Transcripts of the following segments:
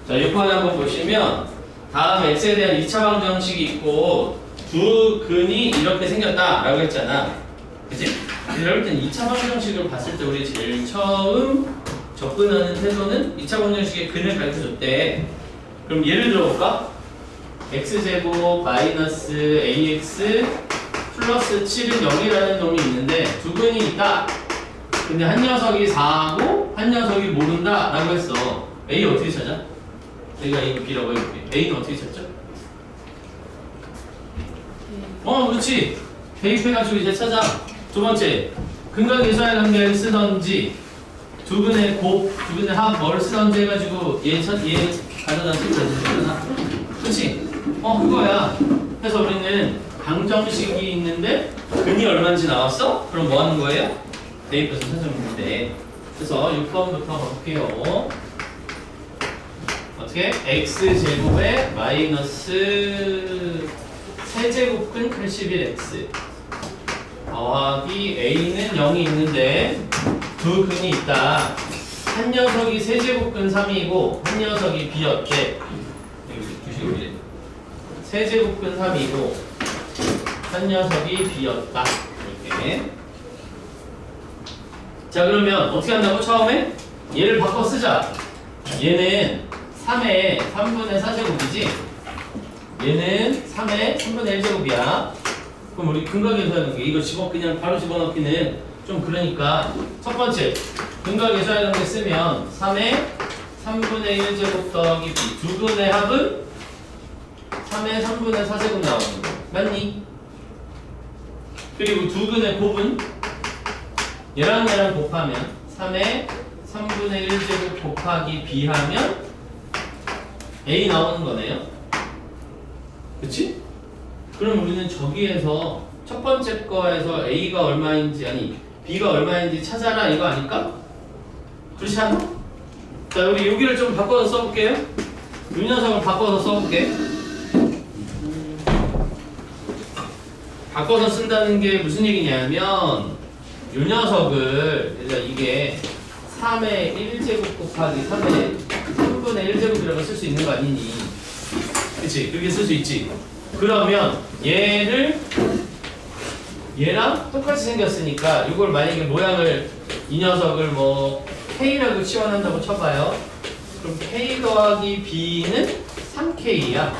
자, 6번에 한번 보시면 다음 x에 대한 2차 방정식이 있고 두 근이 이렇게 생겼다라고 했잖아. 그치? 이럴 땐 2차 방정식을 봤을 때 우리 제일 처음 접근하는 태도는 2차 방정식의 근을 가르쳐줬대. 그럼 예를 들어볼까? x제곱 마이너스 ax 플러스 7은 0이라는 놈이 있는데 두 근이 있다. 근데 한 녀석이 4하고 한 녀석이 모른다 라고 했어. a 어떻게 찾아? 내가 이거 b라고 해볼게. a는 어떻게 찾죠? 그렇지. 대입해가지고 이제 찾아. 두 번째, 근과 계수의 관계를 쓰던지 두 근의 곱, 두 근의 합, 뭘 쓰던지 해가지고 얘 가져다 쓰면 되잖아. 그치? 그거야. 그래서 우리는 방정식이 있는데 근이 얼마인지 나왔어? 그럼 뭐 하는 거예요? 대입해서 찾아보면 돼. 그래서 6번부터 볼게요. 어떻게? x제곱에 마이너스 세제곱근 81x 더하기 a는 0이 있는데 두 근이 있다. 한 녀석이 세제곱근 3이고 한 녀석이 b였대. 세제곱근 3이고 한 녀석이 b였다. 이렇게. 자, 그러면 어떻게 한다고? 처음에 얘를 바꿔 쓰자. 얘는 3의 3분의 4제곱이지? 얘는 3의 3분의 1제곱이야. 그럼 우리 근과 계수하는 게 이거 그냥 바로 집어넣기는 좀 그러니까 첫 번째 근과 계수하는 게 쓰면 3의 3분의 1제곱 더하기 b 두 근의 합은 3의 3분의 4제곱 나오는 거 맞니? 그리고 두 근의 곱은 얘랑 얘랑 곱하면 3의 3분의 1제곱 곱하기 b 하면 a 나오는 거네요. 그치? 그럼 우리는 저기에서 첫 번째 거에서 a가 얼마인지 아니 b가 얼마인지 찾아라 이거 아닐까? 그렇지 않아? 자, 우리 여기를 좀 바꿔서 써볼게요. 이 녀석을 바꿔서 써볼게. 바꿔서 쓴다는 게 무슨 얘기냐면 이 녀석을 이게 3의 1제곱 곱하기 3의 3분의 1제곱이라고 쓸 수 있는 거 아니니? 그치? 그렇게 쓸 수 있지? 그러면 얘를 얘랑 똑같이 생겼으니까 이걸 만약에 모양을 이 녀석을 뭐 K라고 치환한다고 쳐봐요. 그럼 K 더하기 B는 3K야.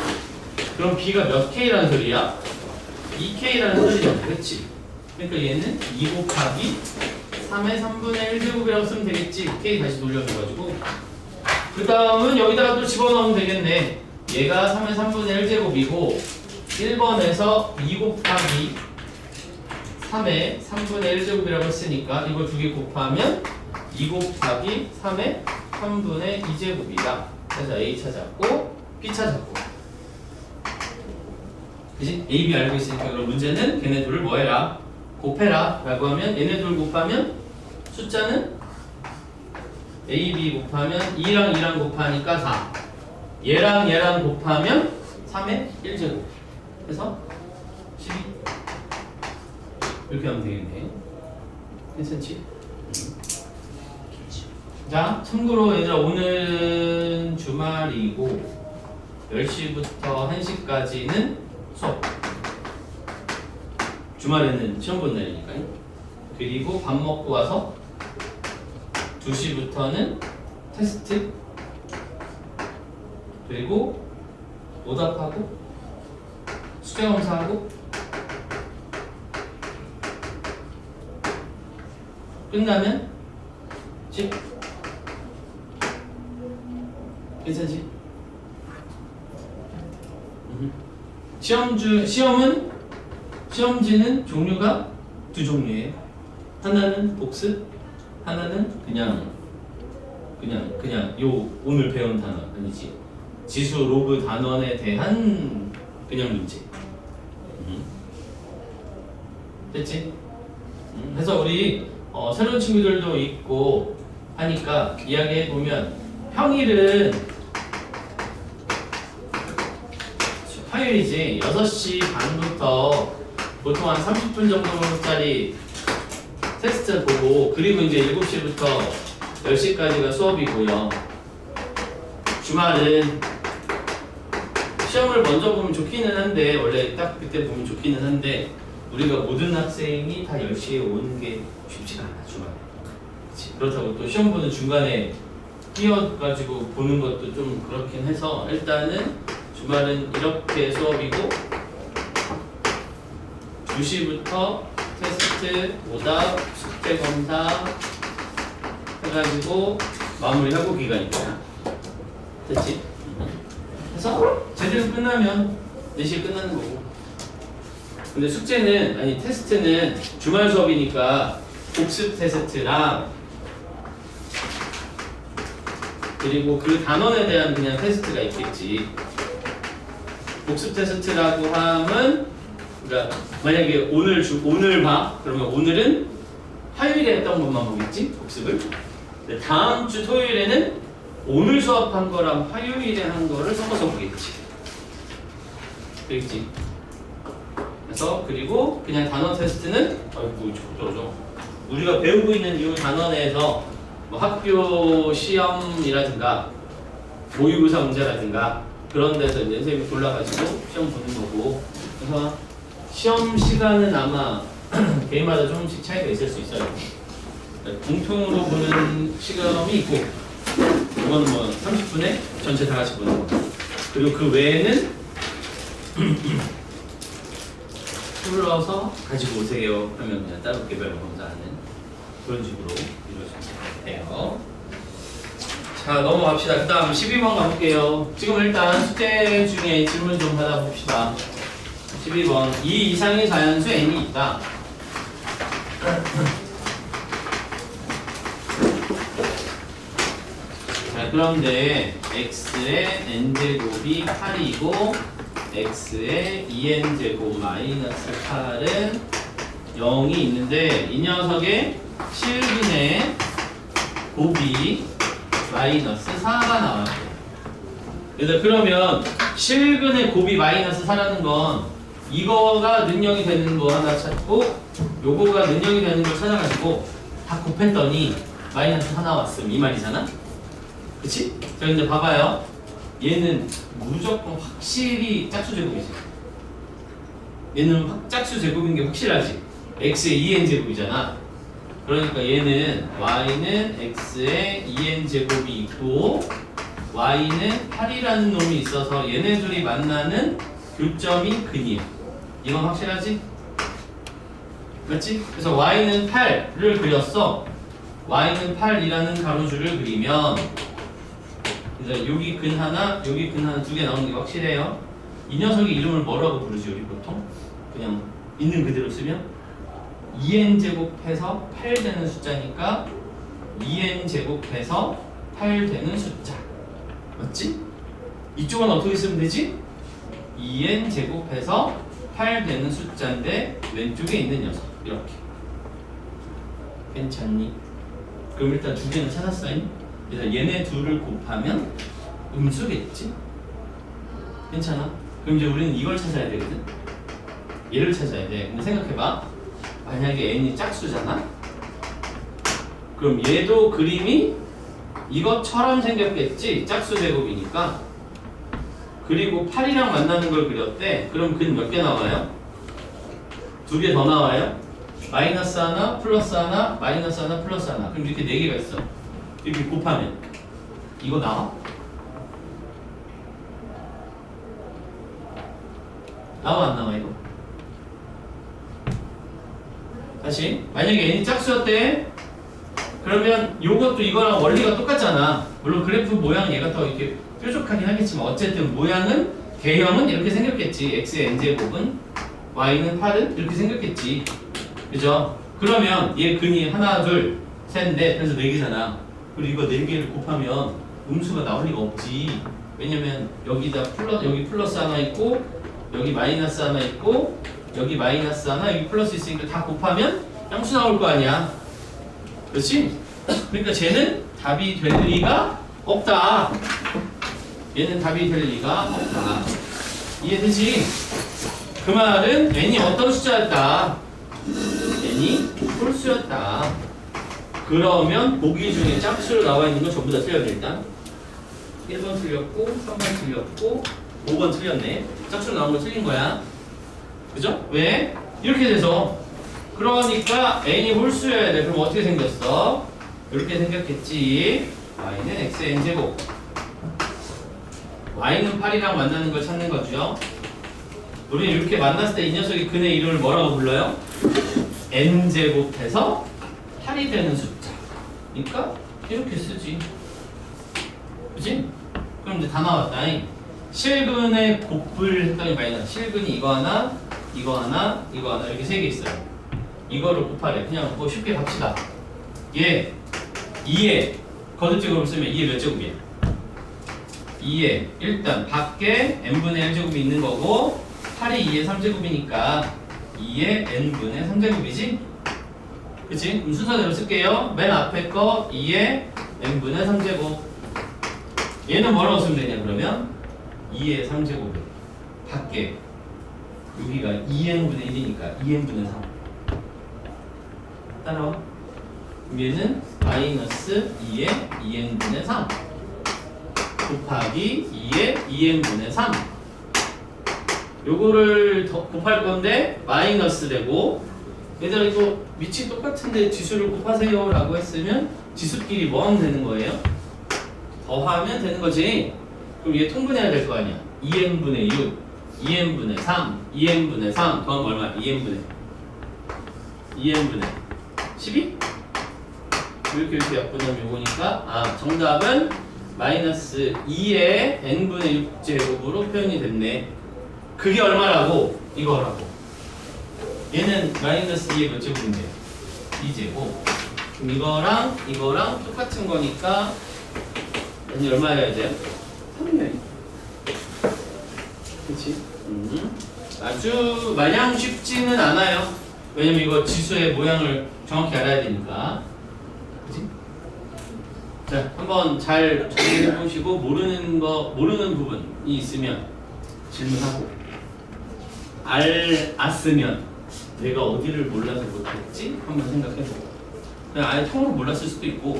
그럼 B가 몇 K라는 소리야? 2K라는 소리잖아. 그렇지? 그러니까 얘는 2 곱하기 3의 3분의 1제곱이라고 쓰면 되겠지. K 다시 돌려줘가지고 그 다음은 여기다가 또 집어넣으면 되겠네. 얘가 3의 3분의 1제곱이고 1번에서 2 곱하기 3의 3분의 1제곱이라고 했으니까 이거 두 개 곱하면 2 곱하기 3의 3분의 2제곱이다. 그래서 A 찾았고 B 찾았고 그치? A, B 알고 있으니까 그럼 문제는 걔네 둘을 뭐 해라? 곱해라 라고 하면 얘네 둘 곱하면 숫자는 A, B 곱하면 2랑 2랑 곱하니까 4 얘랑 얘랑 곱하면 3의 1제곱 그래서 12 이렇게 하면 되겠네. 괜찮지? 자, 참고로 얘들아 오늘은 주말이고 10시부터 1시까지는 수업 주말에는 시험 본 날이니까요. 그리고 밥 먹고 와서 2시부터는 테스트 그리고 오답하고 숙제 검사하고 끝나면 집 괜찮지? 시험지는 종류가 두 종류예요. 하나는 복습, 하나는 그냥 요 오늘 배운 단어 아니지. 지수 로그 단원에 대한 그냥 문제. 됐지? 그래서 우리 새로운 친구들도 있고 하니까 이야기해보면 평일은 화요일이지 6시 반부터 보통 한 30분 정도짜리 테스트 보고 그리고 이제 7시부터 10시까지가 수업이고요. 주말은 시험을 먼저 보면 좋기는 한데 원래 딱 그때 보면 좋기는 한데 우리가 모든 학생이 다 10시에 오는 게 쉽지가 않아 주말에. 그치? 그렇다고 또 시험 보는 중간에 뛰어가지고 보는 것도 좀 그렇긴 해서 일단은 주말은 이렇게 수업이고 2시부터 테스트, 오답, 숙제 검사 해가지고 마무리하고 기간이야. 됐지? 그래서 제대로 끝나면 4시에 끝나는 거고. 근데 숙제는 아니 테스트는 주말 수업이니까 복습 테스트랑 그리고 그 단원에 대한 그냥 테스트가 있겠지. 복습 테스트라고 하면 그러니까 만약에 오늘 봐 그러면 오늘은 화요일에 했던 것만 보겠지 복습을. 근데 다음 주 토요일에는 오늘 수업한 거랑 화요일에 한 거를 섞어서 보겠지. 되겠지. 그래서 그리고 그냥 단원 테스트는 아이고 저죠. 우리가 배우고 있는 이 단원에서 뭐 학교 시험이라든가 모의고사 문제라든가 그런 데서 이제 선생님이 골라가지고 시험 보는 거고. 그래서 시험 시간은 아마 개인마다 조금씩 차이가 있을 수 있어요. 공통으로 보는 시험이 있고 이거는 뭐 30분에 전체 다 같이 보는 거. 그리고 그 외에는 풀어서 가지고 오세요 하면 그냥 따로 개별 검사하는 그런 식으로 이루어질 것 같아요. 자 넘어갑시다. 그 다음 12번 가볼게요. 지금 일단 숙제 중에 질문 좀 받아봅시다. 12번 2 이상의 자연수 n이 있다. 자 그런데 x의 n제곱이 8이고 x의 2n제곱 마이너스 8은 0이 있는데 이 녀석의 실근의 곱이 마이너스 4가 나와요. 그래서 그러면 실근의 곱이 마이너스 4라는 건 이거가 능력이 되는 거 하나 찾고 요거가 능력이 되는 걸 찾아가지고 다 곱했더니 마이너스 4 나왔음 이 말이잖아. 그치? 자 근데 봐봐요. 얘는 무조건 확실히 짝수 제곱이지. 얘는 짝수 제곱인 게 확실하지. x의 2n 제곱이잖아. 그러니까 얘는 y는 x의 2n 제곱이 있고 y는 8이라는 놈이 있어서 얘네 둘이 만나는 교점이 근이에요. 이건 확실하지? 맞지? 그래서 y는 8를 그렸어. y는 8이라는 가로줄을 그리면 그래서 여기 근 하나, 여기 근 하나 두 개 나오는 게 확실해요. 이 녀석의 이름을 뭐라고 부르지 우리 보통? 그냥 있는 그대로 쓰면 2n 제곱해서 8 되는 숫자니까 2n 제곱해서 8 되는 숫자. 맞지? 이쪽은 어떻게 쓰면 되지? 2n 제곱해서 8 되는 숫자인데 왼쪽에 있는 녀석 이렇게. 괜찮니? 그럼 일단 두 개는 찾았어. 그래서 얘네 둘을 곱하면 음수겠지? 괜찮아? 그럼 이제 우리는 이걸 찾아야 되거든? 얘를 찾아야 돼. 근데 생각해봐. 만약에 n이 짝수잖아? 그럼 얘도 그림이 이것처럼 생겼겠지? 짝수 제곱이니까. 그리고 8이랑 만나는 걸 그렸대. 그럼 근 몇 개 나와요? 두 개 더 나와요? 마이너스 하나, 플러스 하나, 마이너스 하나, 플러스 하나. 그럼 이렇게 4개가 있어. 이렇게 곱하면 이거 나와? 나와 안 나와 이거? 다시 만약에 n이 짝수였대. 그러면 요것도 이거랑 원리가 똑같잖아. 물론 그래프 모양 얘가 더 이렇게 뾰족하긴 하겠지만 어쨌든 모양은 개형은 이렇게 생겼겠지. x의 n제곱은 y는 8은 이렇게 생겼겠지. 그죠? 그러면 얘 근이 하나 둘 셋 넷 그래서 4개잖아. 그리고 이거 4개를 곱하면 음수가 나올 리가 없지. 왜냐면 여기다 여기 플러스 하나 있고 여기 마이너스 하나 있고 여기 마이너스 하나 여기 플러스 있으니까 다 곱하면 양수 나올 거 아니야. 그렇지? 그러니까 쟤는 답이 될 리가 없다. 얘는 답이 될 리가 없다. 이해되지? 그 말은 n이 어떤 숫자였다? n이 홀수였다. 그러면 보기 중에 짝수로 나와 있는 건 전부 다 틀려야 돼 일단. 1번 틀렸고 3번 틀렸고 5번 틀렸네. 짝수로 나온 거 틀린 거야. 그죠? 왜? 이렇게 돼서 그러니까 n이 홀수여야 돼. 그럼 어떻게 생겼어? 이렇게 생겼겠지. y는 xn 제곱. y는 8이랑 만나는 걸 찾는 거죠. 우리는 이렇게 만났을 때 이 녀석이 근의 이름을 뭐라고 불러요? n 제곱해서 8이 되는 숫자. 그러니까 이렇게 쓰지. 그치? 그럼 이제 다 나왔다. 실근의 곱을 했더니 많이 나. 실근이 이거 하나, 이거 하나, 이거 하나 이렇게 세 개 있어요. 이거를 곱하래. 그냥 뭐 쉽게 갑시다. 얘 2에 거듭제곱을 쓰면 2에 몇 제곱이야? 2에 일단 밖에 n분의 1제곱이 있는 거고 8이 2의 3제곱이니까 2의 n분의 3제곱이지? 그치? 그럼 순서대로 쓸게요. 맨 앞에 거 2의 n분의 3제곱. 얘는 뭐라고 쓰면 되냐 그러면? 2의 3제곱 밖에 여기가 2n분의 1이니까 2n분의 3 따라와. 얘는 마이너스 2의 2n분의 3 곱하기 2의 2n분의 3 요거를 더 곱할 건데 마이너스 되고 얘들아 이거 위치 똑같은데 지수를 곱하세요 라고 했으면 지수끼리 뭐 하면 되는 거예요? 더하면 되는 거지. 그럼 얘 통분해야 될 거 아니야. 2n분의 6, 2n분의 3, 2n분의 3 더하면 얼마야? 2n분의 12? 이렇게 약분하면 요거니까 정답은 마이너스 2의 n분의 6제곱으로 표현이 됐네. 그게 얼마라고? 이거라고. 얘는 마이너스 2의 몇 제곱인데? 2제곱. 그럼 이거랑 똑같은 거니까 얘는 얼마여야 돼요? 3이야. 그치? 아주 마냥 쉽지는 않아요. 왜냐면 이거 지수의 모양을 정확히 알아야 되니까. 그치? 자, 한번 잘 정리해 보시고 모르는 부분이 있으면 질문하고 알았으면 내가 어디를 몰라서 못했지? 한번 생각해보고 그냥 아예 통으로 몰랐을 수도 있고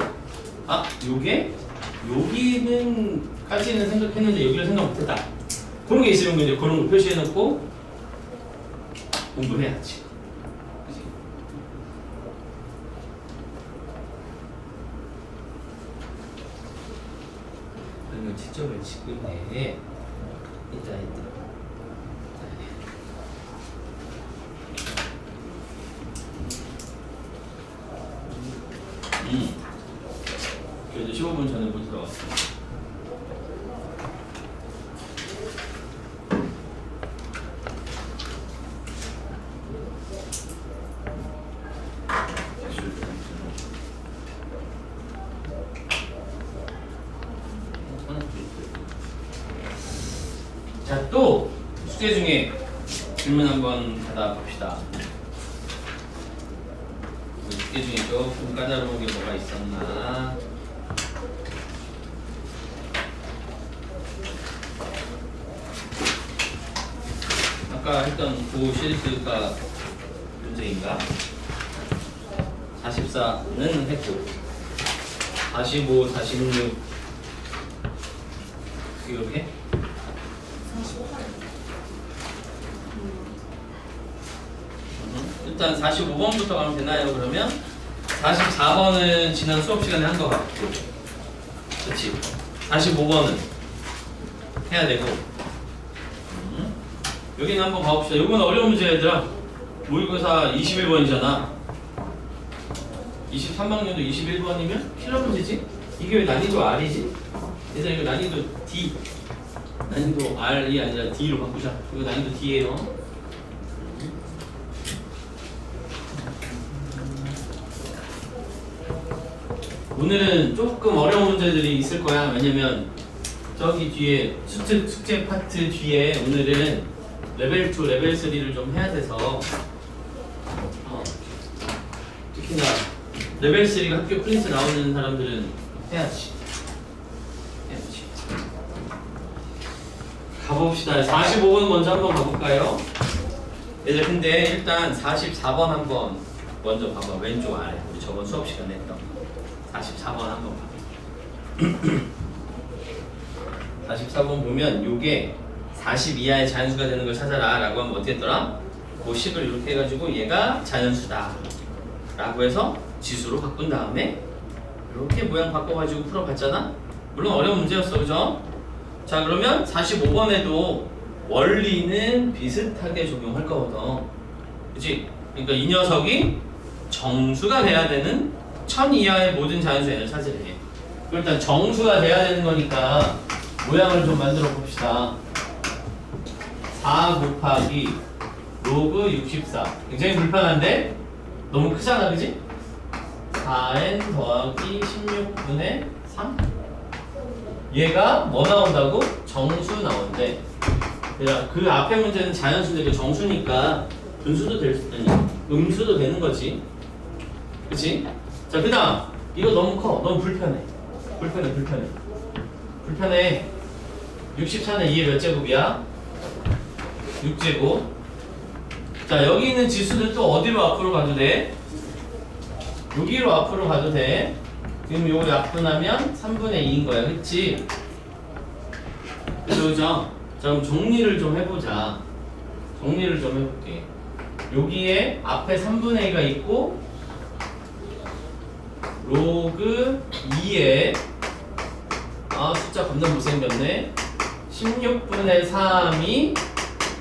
여기는 까지는 생각했는데 여기를 생각 못했다. 그런 게 있으면 이제 그런 거 표시해놓고 공부해야지. 그치? 그러면 지점을 지금 해. 이따. 2. 그래도 15분 전에 못 들어갔어. 자, 또 숙제 중에 질문 한번 받아봅시다. 숙제 중에 조금 까다로운 게 뭐가 있었나? 아까 했던 고실수가 문제인가? 44는 했고 45, 46 이렇게? 일단 45번부터 가면 되나요? 그러면 44번은 지난 수업 시간에 한 거 같고 그렇지 45번은 해야 되고 여기는 한번 가봅시다. 이건 어려운 문제야 얘들아. 모의고사 21번이잖아 23학년도 21번이면 필러 문제지? 이게 왜 난이도 R이지? 얘들아 이거 난이도 D 난이도 R이 아니라 D로 바꾸자. 이거 난이도 D예요. 오늘은 조금 어려운 문제들이 있을 거야. 왜냐면 저기 뒤에 숙제 파트 뒤에 오늘은 레벨 2, 레벨 3를 좀 해야 돼서 특히나 레벨 3가 학교 프린트 나오는 사람들은 해야지. 가봅시다. 45번 먼저 한번 가볼까요? 얘들 근데 일단 44번 한번 먼저 봐봐. 왼쪽 아래 우리 저번 수업 시간에 했던 44번 한번 봐. 44번 보면 요게 40 이하의 자연수가 되는 걸 찾아라 라고 하면 어떻게 했더라? 그 식을 이렇게 해가지고 얘가 자연수다 라고 해서 지수로 바꾼 다음에 이렇게 모양 바꿔가지고 풀어봤잖아? 물론 어려운 문제였어, 그죠? 자, 그러면 45번에도 원리는 비슷하게 적용할 거거든. 그치? 그러니까 이 녀석이 정수가 돼야 되는 1000 이하의 모든 자연수 n을 찾으래. 일단 정수가 돼야 되는 거니까 모양을 좀 만들어 봅시다. 4 곱하기 로그 64. 굉장히 불편한데? 너무 크잖아, 그지? 4n 더하기 16분의 3. 얘가 뭐 나온다고? 정수 나온대. 그 앞에 문제는 자연수인데 정수니까 분수도 될 수, 아니, 음수도 되는 거지. 그치? 자, 그 다음. 이거 너무 커. 너무 불편해. 불편해. 64는 2의 몇 제곱이야? 6제곱. 자, 여기 있는 지수들 또 어디로 앞으로 가도 돼? 여기로 앞으로 가도 돼. 지금 요거 약분하면 3분의 2인 거야. 그치? 그죠? 자, 그럼 정리를 좀 해보자. 정리를 좀 해볼게. 여기에 앞에 3분의 2가 있고 로그 2에 숫자 겁나 못생겼네. 16분의 3이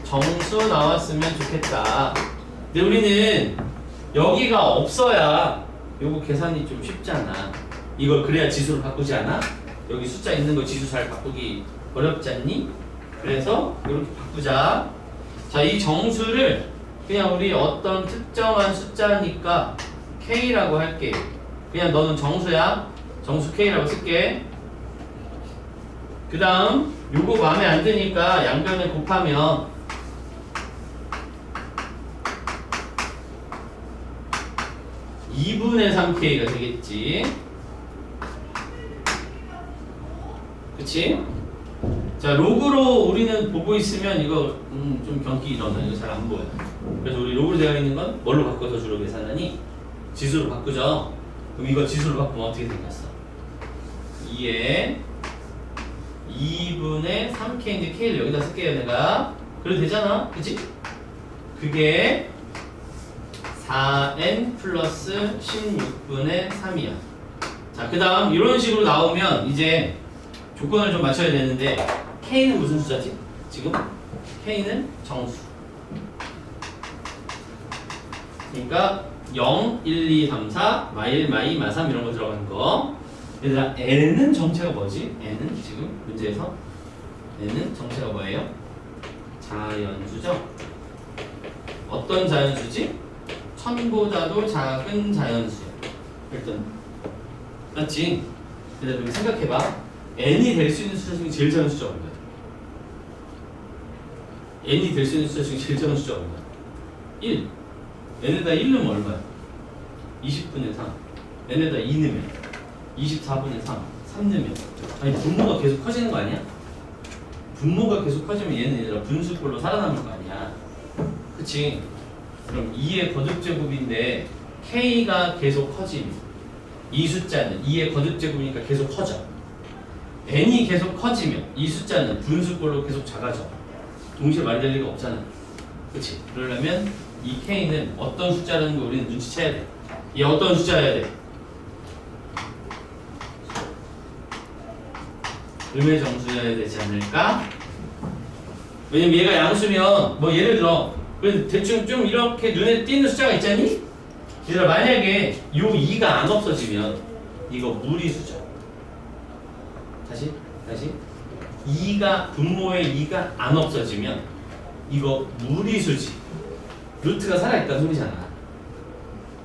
정수 나왔으면 좋겠다. 근데 우리는 여기가 없어야 요거 계산이 좀 쉽잖아. 이걸 그래야 지수로 바꾸지 않아? 여기 숫자 있는 거 지수 잘 바꾸기 어렵지 않니? 그래서 이렇게 바꾸자. 자, 이 정수를 그냥 우리 어떤 특정한 숫자니까 K라고 할게. 그냥 너는 정수야. 정수 K라고 쓸게. 그 다음 요거 마음에 안 드니까 양변을 곱하면 2분의 3K가 되겠지. 그치? 자, 로그로 우리는 보고 있으면 이거 좀 경기 일어나. 이거 잘 안 보여. 그래서 우리 로그로 되어 있는 건 뭘로 바꿔서 주로 계산하니? 지수로 바꾸죠. 그럼 이거 지수로 바꾸면 어떻게 생겼어? 2에 2분의 3K인데 K를 여기다 쓸게요, 내가. 그래도 되잖아. 그치? 그게 4n 플러스 16분의 3이야. 자, 그 다음 이런 식으로 나오면 이제 조건을 좀 맞춰야 되는데 K는 무슨 숫자지? 지금? K는 정수. 그러니까 0, 1, 2, 3, 4, 마1, 마2, 마3 이런 거 들어가는 거. 얘들아, N은 정체가 뭐지? N은 지금 문제에서 N은 정체가 뭐예요? 자연수죠? 어떤 자연수지? 1000보다도 작은 자연수야. 일단 맞지? 근데 우리 생각해봐. n이 될 수 있는 숫자 중에 제일 작은 숫자가 얼마야? n이 될 수 있는 숫자 중에 제일 작은 숫자가 얼마야? 1. n에다 1 넣으면 얼마야? 20분의 3. n에다 2 넣으면 24분의 3. 3 넣으면 아니 분모가 계속 커지는 거 아니야? 분모가 계속 커지면 얘는 얘들아 분수꼴로 살아남을 거 아니야. 그치? 그럼 2의 거듭제곱인데 K가 계속 커지면 이 숫자는 2의 거듭제곱이니까 계속 커져. n이 계속 커지면 이 숫자는 분수꼴로 계속 작아져. 동시에 말이 될 리가 없잖아. 그치? 그러려면 이 K는 어떤 숫자라는 걸 우리는 눈치채야 돼. 얘 어떤 숫자여야 돼? 음의 정수여야 되지 않을까? 왜냐면 얘가 양수면 뭐 예를 들어 대충 좀 이렇게 눈에 띄는 숫자가 있잖니? 얘들아, 만약에 요 2가 안 없어지면 이거 무리수죠. 다시 2가 분모의 2가 안 없어지면 이거 무리수지. 루트가 살아있다는 소리잖아.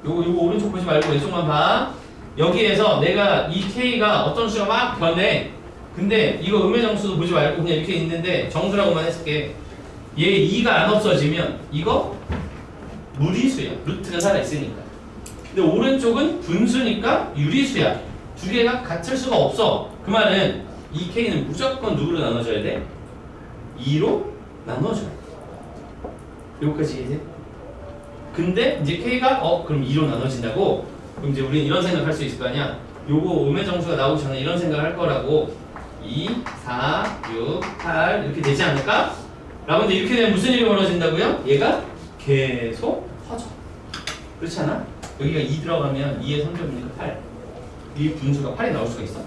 요거 오른쪽 보지 말고 왼쪽만 봐. 여기에서 내가 이 K가 어떤 수가 막 변해. 근데 이거 음의 정수도 보지 말고 그냥 이렇게 있는데 정수라고만 했을게. 얘 2가 안 없어지면 이거 무리수야. 루트가 살아있으니까. 근데 오른쪽은 분수니까 유리수야. 두 개가 같을 수가 없어. 그 말은 이 K는 무조건 누구로 나눠줘야 돼? 2로 나눠줘야 돼. 여기까지 이해돼? 근데 이제 K가 그럼 2로 나눠진다고? 그럼 이제 우리는 이런 생각할 수 있을 거 아니야? 요거 음의 정수가 나오기 전에 이런 생각을 할 거라고. 2, 4, 6, 8 이렇게 되지 않을까? 라고. 이렇게 되면 무슨 일이 벌어진다고요? 얘가 계속 커져. 그렇지 않아? 여기가 2 들어가면 2의 성적이니까 8. 이 분수가 8이 나올 수가 있어?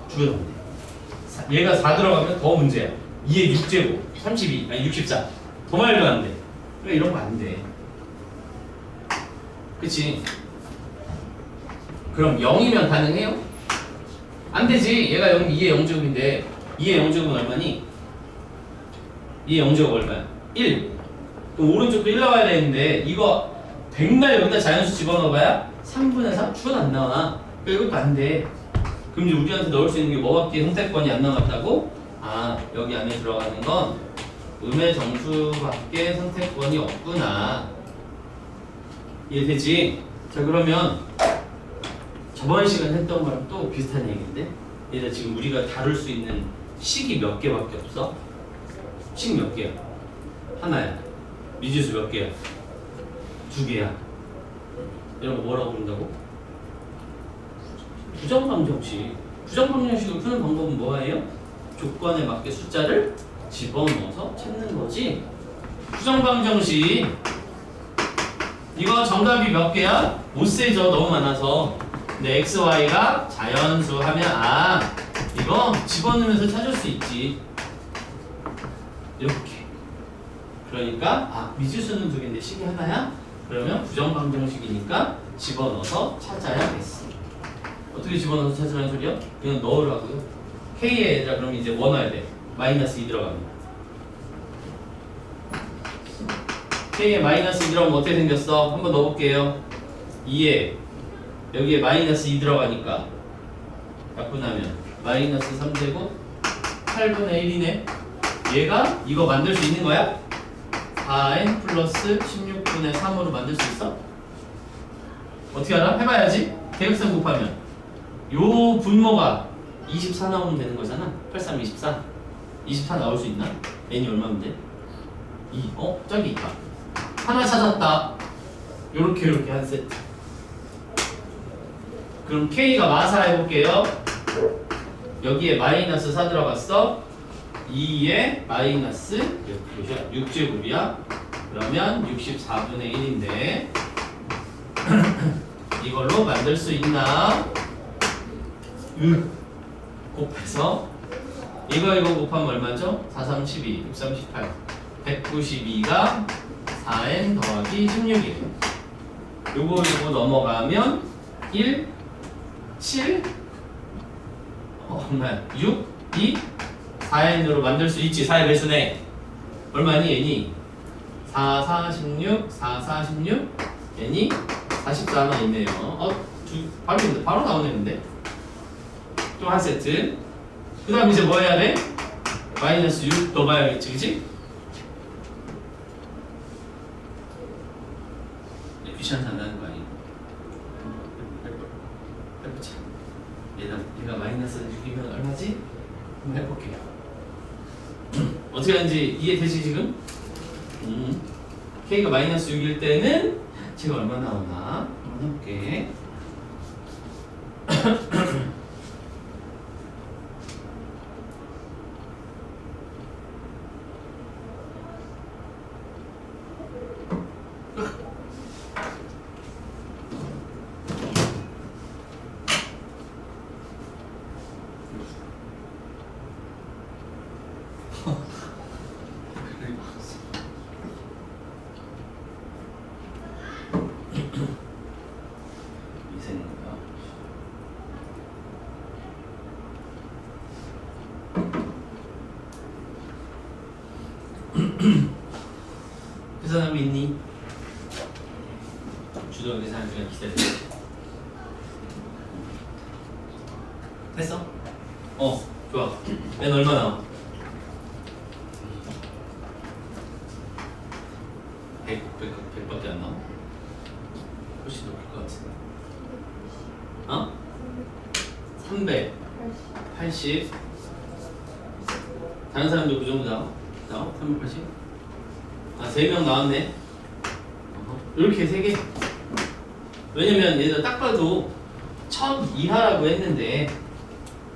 죽여도 안 돼. 얘가 4 들어가면 더 문제야. 2의 6제곱 32 아니 64. 더 말도 안 돼. 그러니까 이런 거 안 돼. 그치? 그럼 0이면 가능해요? 안 되지. 얘가 0, 2의 0제곱인데 2의 0제곱은 얼마니? 2의 0제곱 얼마야? 1. 그럼 오른쪽도 1 나와야 되는데 이거 백날 여기다 자연수 집어넣어봐야 3분의 3? 주은 안 나와. 그러니까 이것도 안 돼. 그럼 이제 우리한테 넣을 수 있는 게 뭐밖에 선택권이 안 남았다고? 아, 여기 안에 들어가는 건 음의 정수밖에 선택권이 없구나. 이해되지? 자, 그러면 저번 시간에 했던 거랑 또 비슷한 얘기인데, 얘가 지금 우리가 다룰 수 있는 식이 몇 개밖에 없어? 식 몇 개야? 하나야. 미지수 몇 개야? 2개야. 이런 거 뭐라고 부른다고? 부정방정식. 부정방정식을 푸는 방법은 뭐예요? 조건에 맞게 숫자를 집어넣어서 찾는 거지. 부정방정식 이거 정답이 몇 개야? 못 세죠. 너무 많아서. 근데 x, y가 자연수 하면 아 이거 집어넣으면서 찾을 수 있지. 이렇게. 그러니까 아 미지수는 2개인데 식이 하나야? 그러면 부정방정식이니까 집어넣어서 찾아야겠어. 어떻게 집어넣어서 찾으라는 소리야? 그냥 넣으라고요. k에다 그럼 이제 뭐 넣어야 돼? 마이너스 2 들어갑니다. k에 마이너스 2 들어가면 어떻게 생겼어? 한번 넣어볼게요. 2에 여기에 마이너스 2 들어가니까 약분하면 마이너스 3제곱 8분의 1이네. 얘가 이거 만들 수 있는 거야? 4n 플러스 16분의 3으로 만들 수 있어? 어떻게 알아? 해봐야지. 대역선 곱하면 요 분모가 24 나오면 되는 거잖아. 83, 24. 24 나올 수 있나? n이 얼마면 돼? 2. 저기 있다. 하나 찾았다. 요렇게 한 세트. 그럼 k가 마사 해볼게요. 여기에 마이너스 4 들어갔어. 2에 마이너스 6제곱이야. 그러면 64분의 1인데 이걸로 만들 수 있나? 곱해서 이거 곱하면 얼마죠? 4, 3, 12, 6, 3, 18 192가 4n 더하기 16이에요. 요거 넘어가면 1, 7 얼마야? 6, 2, 4n으로 만들 수 있지. 4의 배수네. 얼마니? n이 4, 4, 16, 4, 4, 16 n이 44만 있네요. 바로 나오네. 근데 또 한 세트. 그 다음 이제 뭐 해야 돼? 마이너스 6 넣어봐야겠지, 그치? 귀찮아서 안 나는 거 아니야? 해보자. 얘가 마이너스 6이면 얼마지? 한번 해볼게요. 어떻게 하는지 이해되지 지금? k가 마이너스 6일 때는 제가 얼마 나오나 한번 해볼게. 계산하고 있니? 주도 계산할 시간 기다려. 됐어? 좋아. n 얼마 나와? 100밖에 안 나와? 훨씬 높을 것 같은데. 300, 80. 다른 사람도 그 정도 나와? 380? 3명 나왔네. 이렇게 3개. 왜냐면 얘들 딱 봐도 1000 이하라고 했는데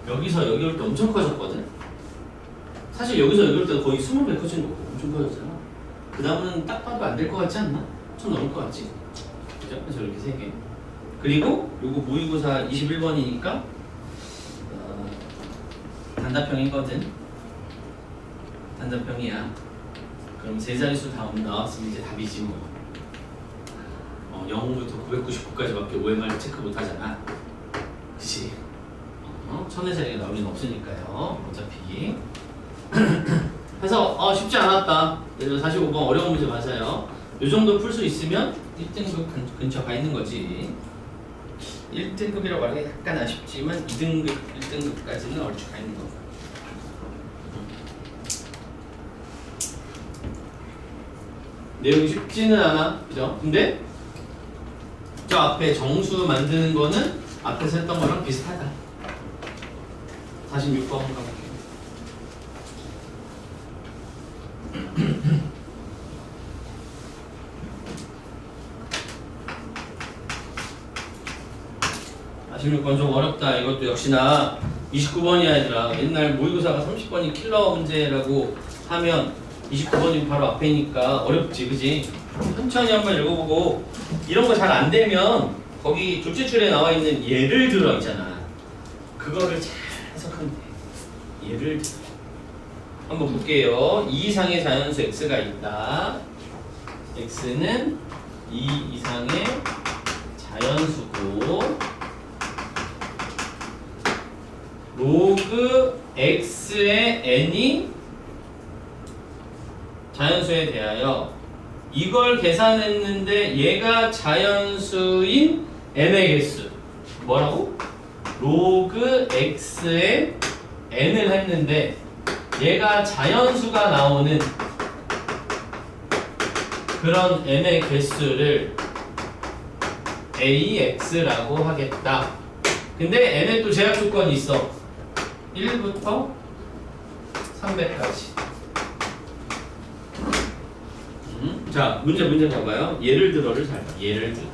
여기서 여기 올 때 엄청 커졌거든. 사실 여기서 여기 올 때 거의 20배 커진 거고 엄청 커졌잖아. 그 다음은 딱 봐도 안 될 것 같지 않나? 좀 넘을 것 같지? 그죠? 그래서 이렇게 3개. 그리고 요거 모의고사 21번이니까 단답형이거든. 단답형이야. 그럼 세 자릿수 다음 나왔으면 이제 답이지 뭐. 0부터 999까지밖에 OMR 체크 못 하잖아. 그치? 1000의 자리가 나올 리는 없으니까요. 어차피. 그래서 쉽지 않았다. 그래서 45번 어려운 문제 맞아요. 요 정도 풀 수 있으면 1등급 근처 가 있는 거지. 1등급이라고 하기 약간 아쉽지만 2등급, 1등급까지는 얼추 가 있는 거고. 내용이 쉽지는 않아. 그죠? 근데 저 앞에 정수 만드는 거는 앞에서 했던 거랑 비슷하다. 46번 가볼게요. 아, 16번 좀 어렵다. 이것도 역시나 29번이야 얘들아. 옛날 모의고사가 30번이 킬러 문제라고 하면 29번이 바로 앞에니까 어렵지, 그지? 천천히 한번 읽어보고 이런 거 잘 안 되면 거기 조치출에 나와 있는 예를 들어 있잖아. 그거를 잘 해석하면 돼. 예를 들어. 한번 볼게요. 2 이상의 자연수 x가 있다. x는 2 이상의 자연수고 로그 x의 n이 자연수에 대하여 이걸 계산했는데 얘가 자연수인 n의 개수 뭐라고? 로그 x의 n을 했는데 얘가 자연수가 나오는 그런 n의 개수를 AX라고 하겠다. 근데 n에 또 제약 조건이 있어. 1부터 300까지. 자, 문제 봐봐요. 예를 들어를 잘 봐. 예를 들어.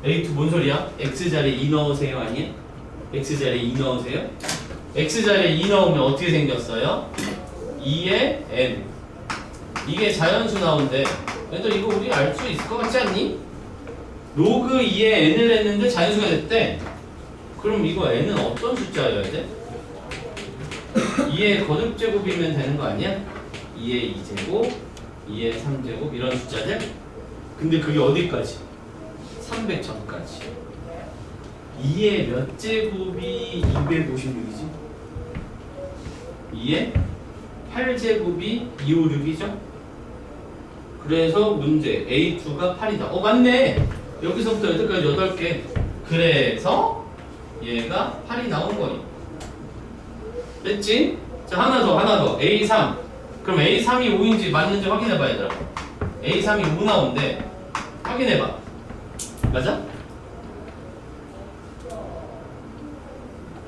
A2 뭔 소리야? X자리에 2 넣으세요 아니야? X자리에 2 넣으세요? X자리에 2 넣으면 어떻게 생겼어요? 2의 N. 이게 자연수 나온대. 그래도 이거 우리 알 수 있을 것 같지 않니? 로그 2의 N을 했는데 자연수가 됐대. 그럼 이거 N은 어떤 숫자여야 돼? 2의 거듭제곱이면 되는 거 아니야? 2의 2제곱, 2의 3제곱 이런 숫자들? 근데 그게 어디까지? 300 전까지. 2의 몇 제곱이 256이지? 2의 8제곱이 256이죠? 그래서 문제 A2가 8이다. 맞네! 여기서부터 여기까지 8개. 그래서 얘가 8이 나온 거니. 됐지? 자, 하나 더. A3. 그럼 A3이 5인지 맞는지 확인해봐, 얘들아. A3이 5 나온대. 확인해봐. 맞아?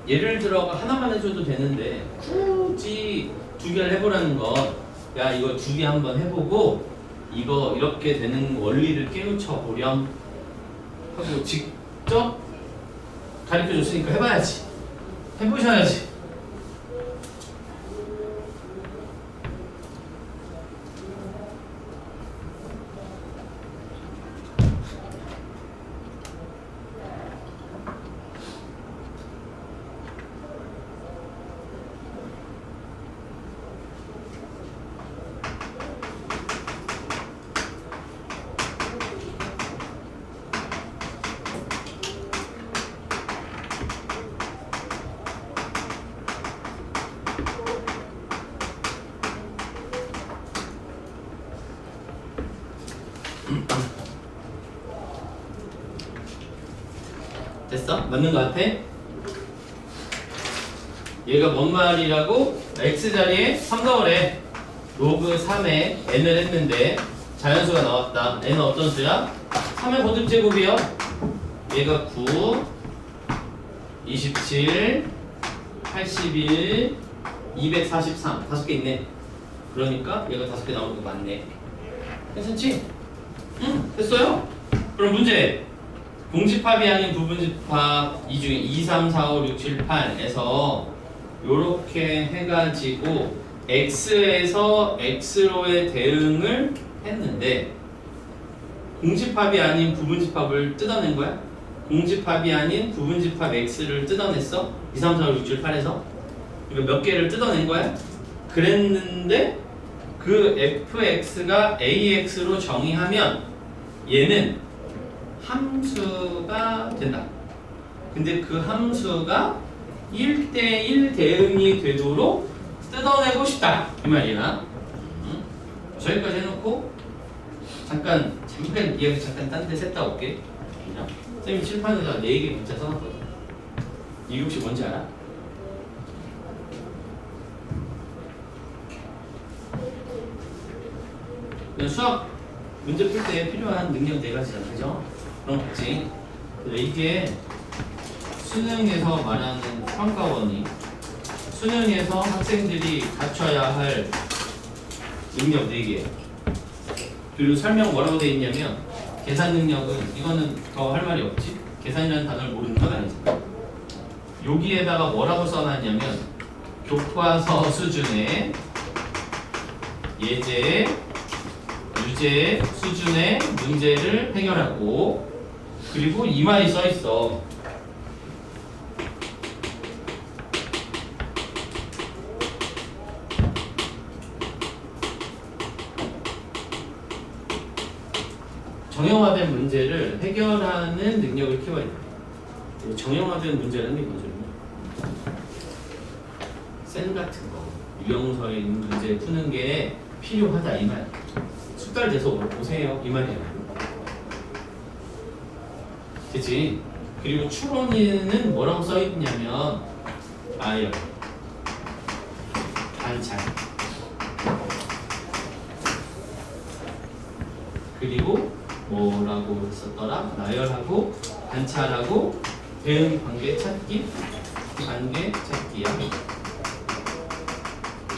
예를 들어 하나만 해줘도 되는데 굳이 2개를 해보라는 건 야, 이거 2개 한번 해보고 이거 이렇게 되는 원리를 깨우쳐 보렴 하고 직접 가르쳐줬으니까 해봐야지. 해보셔야지. 됐어? 맞는 거 같아? 얘가 뭔 말이라고? x자리에 3 넣으래. 로그 3에 n을 했는데 자연수가 나왔다. n은 어떤 수야? 3의 거듭제곱이요. 얘가 9, 27, 81, 243 5개 있네. 그러니까 얘가 5개 나오는 거 맞네. 괜찮지? 응, 됐어요. 그럼 문제 공집합이 아닌 부분집합 이 중에 2, 3, 4, 5, 6, 7, 8에서 요렇게 해가지고 x에서 x로의 대응을 했는데 공집합이 아닌 부분집합을 뜯어낸 거야? 공집합이 아닌 부분집합 x를 뜯어냈어? 2, 3, 4, 5, 6, 7, 8에서 이거 몇 개를 뜯어낸 거야? 그랬는데 그 fx가 ax로 정의하면 얘는 함수가 된다. 근데 그 함수가 1대1 대응이 되도록 뜯어내고 싶다 이 말이야. 응? 저기까지 해놓고 잠깐 이야기 잠깐 딴 데 샜다 올게. 그냥 쌤이 칠판에다 4개 문자 써놨거든. 이게 혹시 뭔지 알아? 그냥 수학 문제 풀 때 필요한 능력 4가지잖아, 그죠? 그럼 봤지? 이게 수능에서 말하는 평가원이 수능에서 학생들이 갖춰야 할 능력 4개. 그리고 설명 뭐라고 돼 있냐면 계산 능력은 이거는 더 할 말이 없지. 계산이라는 단어를 모르는 건 아니잖아. 여기에다가 뭐라고 써놨냐면 교과서 수준의 예제, 유제 수준의 문제를 해결하고 그리고 이 말이 써 있어. 정형화된 문제를 해결하는 능력을 키워야 돼. 정형화된 문제라는 게 뭐죠? 쌤 같은 거, 유형서에 있는 문제 푸는 게 필요하다 이 말. 숙달돼서 오세요 이 말이야. 그치? 그리고 추론에는 뭐라고 써있냐면 아역, 관찰, 그리고 뭐라고 썼더라? 나열하고 관찰하고 대응 관계 찾기야.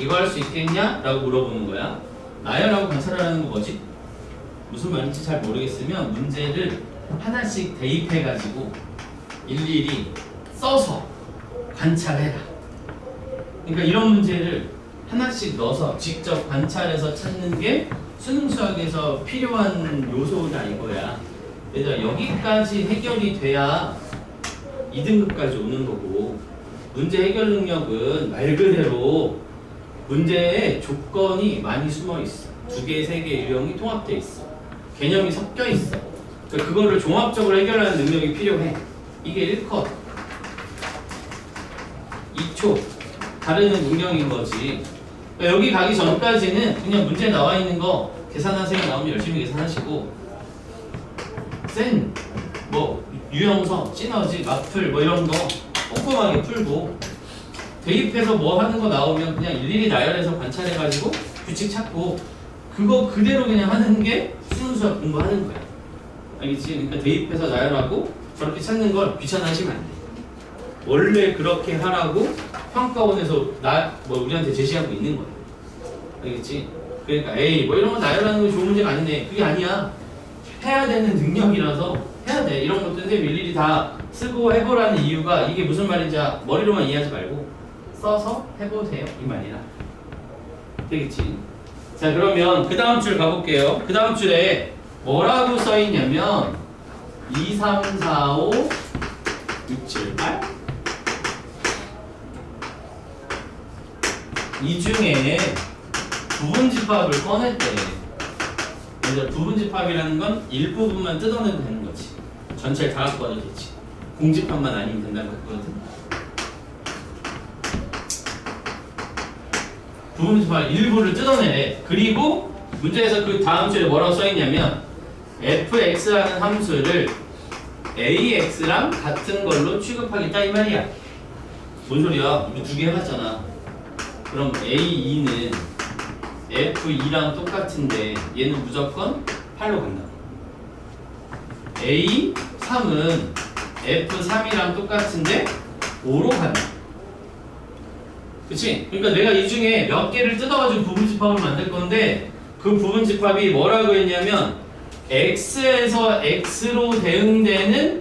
이거 할 수 있겠냐? 라고 물어보는 거야. 나열하고 관찰하라는 거 뭐지? 무슨 말인지 잘 모르겠으면 문제를 하나씩 대입해가지고 일일이 써서 관찰해라. 그러니까 이런 문제를 하나씩 넣어서 직접 관찰해서 찾는 게 수능 수학에서 필요한 요소다 이거야. 얘들아 여기까지 해결이 돼야 2등급까지 오는 거고 문제 해결 능력은 말 그대로 문제에 조건이 많이 숨어 있어. 2개, 3개 유형이 통합돼 있어. 개념이 섞여 있어. 그러니까 그거를 종합적으로 해결하는 능력이 필요해. 이게 1컷, 2초 다르는 능력인 거지. 그러니까 여기 가기 전까지는 그냥 문제 나와 있는 거 계산하세요 나오면 열심히 계산하시고 센 뭐 유형서, 시너지, 마플 뭐 이런 거 꼼꼼하게 풀고 대입해서 뭐 하는 거 나오면 그냥 일일이 나열해서 관찰해가지고 규칙 찾고 그거 그대로 그냥 하는 게 수능 수학 공부하는 거야. 알겠지? 그러니까 대입해서 나열하고 저렇게 찾는 걸 귀찮아하시면 안 돼. 원래 그렇게 하라고 평가원에서 뭐 우리한테 제시하고 있는 거야. 알겠지? 그러니까 에이 뭐 이런 거 나열하는 거 좋은 문제가 아니네. 그게 아니야. 해야 되는 능력이라서 해야 돼. 이런 것들 선생님 일일이 다 쓰고 해보라는 이유가 이게 무슨 말인지 머리로만 이해하지 말고 써서 해보세요 이 말이야. 되겠지? 자 그러면 그 다음 줄 가볼게요. 그 다음 줄에 뭐라고 써있냐면 2, 3, 4, 5, 6, 7, 8 이 중에 부분집합을 꺼냈대. 그래서 부분집합이라는 건 일부분만 뜯어내도 되는 거지. 전체를 다 갖고 와도 되지. 공집합만 아니면 된다고 했거든. 부분집합 일부를 뜯어내래. 그리고 문제에서 그 다음 줄에 뭐라고 써있냐면 fx라는 함수를 ax랑 같은 걸로 취급하겠다 이 말이야. 뭔 소리야? 우리 2개 해봤잖아. 그럼 a2는 f2랑 똑같은데 얘는 무조건 8로 간다. a3은 f3이랑 똑같은데 5로 간다. 그치? 그러니까 내가 이 중에 몇 개를 뜯어가지고 부분집합을 만들 건데 그 부분집합이 뭐라고 했냐면 x에서 x로 대응되는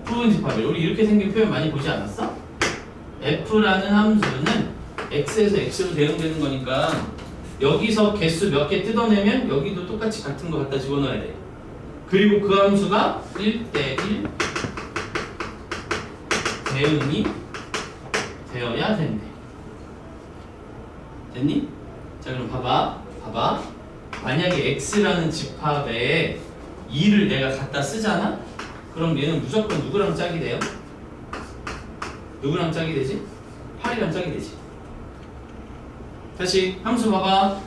부분집합이에요. 우리 이렇게 생긴 표현 많이 보지 않았어? f라는 함수는 x에서 x로 대응되는 거니까 여기서 개수 몇 개 뜯어내면 여기도 똑같이 같은 거 갖다 집어넣어야 돼. 그리고 그 함수가 1대1 대응이 되어야 된대. 됐니? 자 그럼 봐봐. 만약에 x라는 집합에 2를 내가 갖다 쓰잖아? 그럼 얘는 무조건 누구랑 짝이 돼요? 누구랑 짝이 되지? 8이랑 짝이 되지. 다시 함수 봐봐.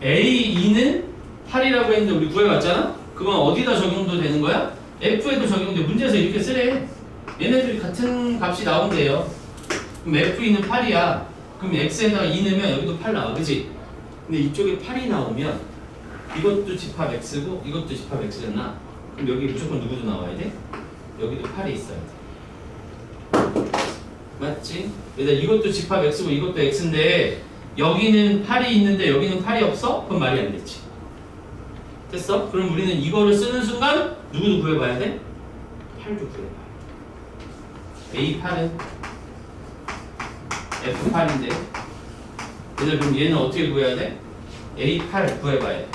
A2는 8이라고 했는데 우리 구해봤잖아? 그건 어디다 적용도 되는 거야? F에도 적용돼. 문제에서 이렇게 쓰래. 얘네들이 같은 값이 나온대요. 그럼 F2는 8이야. 그럼 X에다가 2 넣으면 여기도 8 나와. 그치? 근데 이쪽에 8이 나오면 이것도 집합 X고 이것도 집합 X잖아. 그럼 여기 무조건 누구도 나와야 돼? 여기도 8이 있어야 돼. 맞지? 왜냐 이것도 집합 X고 이것도 X인데 여기는 8이 있는데 여기는 8이 없어? 그건 말이 안 되지. 됐어? 그럼 우리는 이거를 쓰는 순간 누구도 구해봐야 돼? 8도 구해봐야 돼. A8은 F8인데 얘들 그럼 얘는 어떻게 구해야 돼? A8 구해봐야 돼.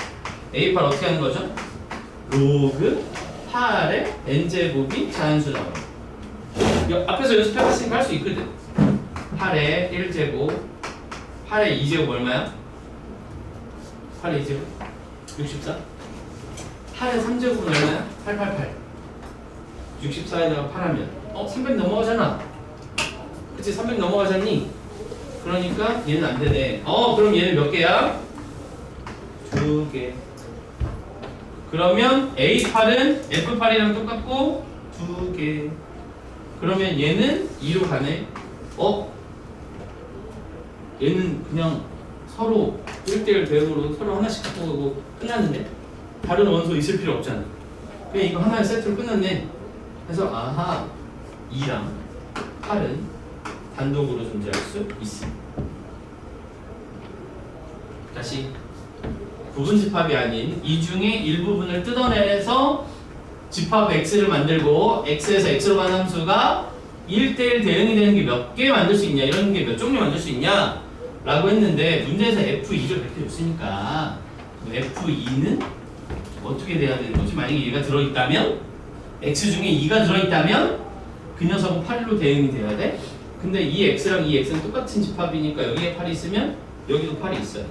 A8 어떻게 하는 거죠? 로그 8의 n제곱이 자연수 나와요. 앞에서 연습해봤으니까 할 수 있거든. 8의 1제곱 8의 2제곱 얼마야? 8의 2제곱 64. 8의 3제곱은 얼마야? 888. 64에다가 8하면 300 넘어가잖아. 그치? 300 넘어가잖니? 그러니까 얘는 안 되네. 그럼 얘는 몇 개야? 2개. 그러면 A8은 F8이랑 똑같고 2개. 그러면 얘는 2로 가네. 얘는 그냥 서로 1대1 대응으로 서로 하나씩 갖고 가고 끝났는데? 다른 원소 있을 필요 없잖아. 그냥 이거 하나의 세트로 끝났네. 그래서 아하 2랑 8은 단독으로 존재할 수 있습니다. 다시 부분 집합이 아닌 이 중에 일부분을 뜯어내서 집합 X를 만들고 X에서 X로 가는 함수가 1대1 대응이 되는 게 몇 개 만들 수 있냐, 이런 게 몇 종류 만들 수 있냐 라고 했는데 문제에서 F2를 밝혀줬으니까 F2는 어떻게 돼야 되는 거지? 만약에 얘가 들어있다면 X 중에 2가 들어있다면 그 녀석은 8로 대응이 돼야 돼. 근데 이 X랑 이 X는 똑같은 집합이니까 여기에 8이 있으면 여기도 8이 있어야 돼.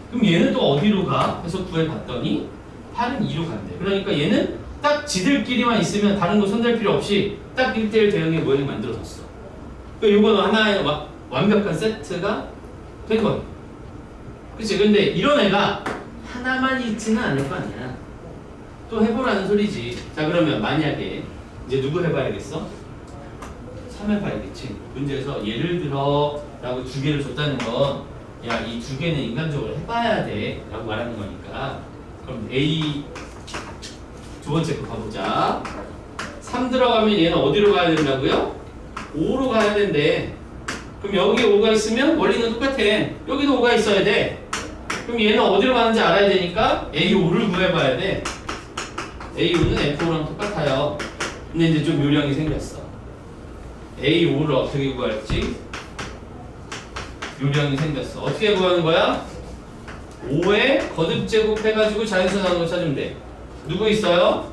그럼 얘는 또 어디로 가? 해서 구해봤더니 8은 2로 간대. 그러니까 얘는 딱 지들끼리만 있으면 다른 거 손댈 필요 없이 딱 1대1 대응의 모양이 만들어졌어. 그러니까 이거는 하나의 완벽한 세트가 된 거예요. 그치? 근데 이런 애가 하나만 있지는 않을 거 아니야. 또 해보라는 소리지. 자 그러면 만약에 이제 누구 해봐야겠어? 3 해봐야겠지. 문제에서 예를 들어 라고 2개를 줬다는 건 야, 이 2개는 인간적으로 해봐야 돼 라고 말하는 거니까 그럼 A 두 번째 거 가보자. 3 들어가면 얘는 어디로 가야 된다고요? 5로 가야 된대. 그럼 여기에 5가 있으면 원리는 똑같아. 여기도 5가 있어야 돼. 그럼 얘는 어디로 가는지 알아야 되니까 A5를 구해봐야 돼. A5는 F5랑 똑같아요. 근데 이제 좀 요령이 생겼어. A5를 어떻게 구할지 요령이 생겼어. 어떻게 구하는 거야? 5의 거듭제곱 해가지고 자연수 나오는 거 찾으면 돼. 누구 있어요?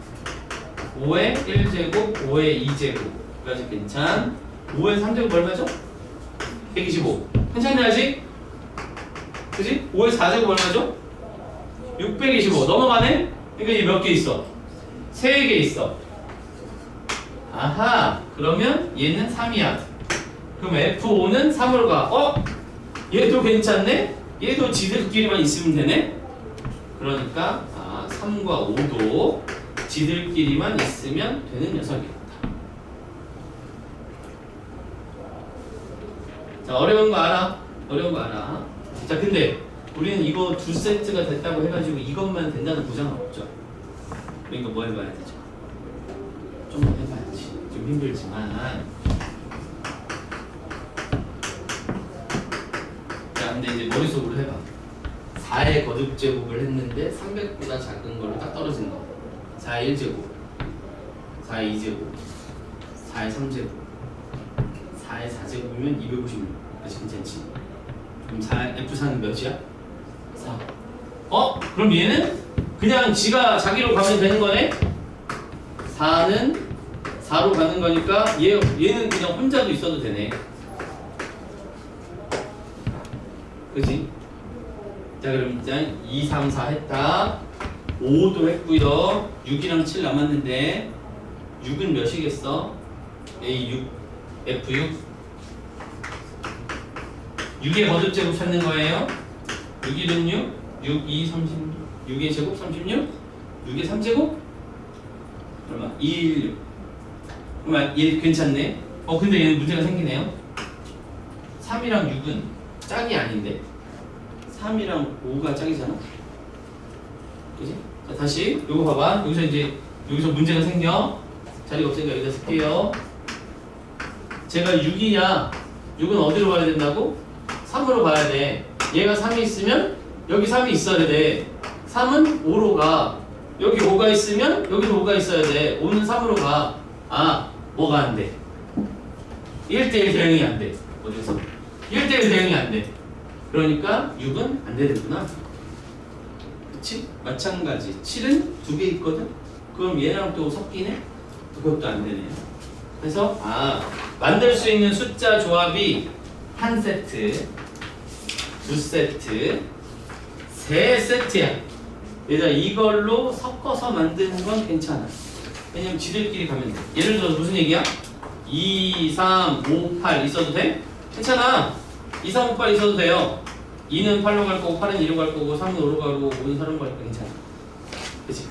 5의 1제곱, 5의 2제곱까지 괜찮. 5의 3제곱 얼마죠? 125. 괜찮네 아직? 그지? 5의 4제곱 얼마죠? 625. 넘어가네? 그러니까 이게 몇 개 있어? 3개 있어. 아하, 그러면 얘는 3이야. 그럼 F5는 3으로 가. 얘도 괜찮네? 얘도 지들끼리만 있으면 되네? 그러니까 3과 5도 지들끼리만 있으면 되는 녀석이었다. 자, 어려운 거 알아? 어려운 거 알아? 자, 근데 우리는 이거 2세트가 됐다고 해가지고 이것만 된다는 보장은 없죠. 그러니까 뭐 해봐야 되죠? 좀 더 해봐야지. 좀 힘들지만. 자, 근데 이제 머릿속으로 해봐. 4의 거듭제곱을 했는데 300보다 작은 걸로 딱 떨어진 거. 4의 1제곱, 4의 2제곱, 4의 3제곱, 4의 4제곱이면 256. 아직 괜찮지? 그럼 4F4는 몇이야? 4. 그럼 얘는 그냥 지가 자기로 가면 되는 거네? 4는 4로 가는 거니까 얘는 그냥 혼자도 있어도 되네. 그치? 자, 그럼 일단 2, 3, 4 했다. 5도 했고요. 6이랑 7 남았는데 6은 몇이겠어? A6, F6. 6의 거듭제곱 찾는 거예요. 6, 1은 6, 6, 2, 36. 6의 제곱 36, 6의 3제곱? 얼마? 2, 1, 6. 그러면 얘 괜찮네? 근데 얘는 문제가 생기네요. 3이랑 6은 짝이 아닌데 3이랑 5가 짝이잖아? 그지? 자, 다시 요거 봐봐. 여기서 문제가 생겨. 자리가 없으니까 여기다 쓸게요. 제가 6이냐? 6은 어디로 가야 된다고? 3으로 가야 돼. 얘가 3이 있으면 여기 3이 있어야 돼. 3은 5로 가. 여기 5가 있으면 여기도 5가 있어야 돼. 5는 3으로 가. 뭐가 안 돼? 1대1 대응이 안 돼. 어디서? 1대1 대응이 안 돼. 그러니까 6은 안 되는구나. 그치? 마찬가지. 7은 2개 있거든? 그럼 얘랑 또 섞이네? 그것도 안 되네요. 그래서 만들 수 있는 숫자 조합이 한 세트, 두 세트, 세 세트야. 얘들아 이걸로 섞어서 만드는 건 괜찮아. 왜냐면 지들끼리 가면 돼. 예를 들어서 무슨 얘기야? 2, 3, 5, 8 있어도 돼? 괜찮아. 2, 3, 5, 8 있어도 돼요. 2는 8로 갈 거고 8은 2로 갈 거고 3은 5로 가고 5는 4로 갈 거고 괜찮아. 그치?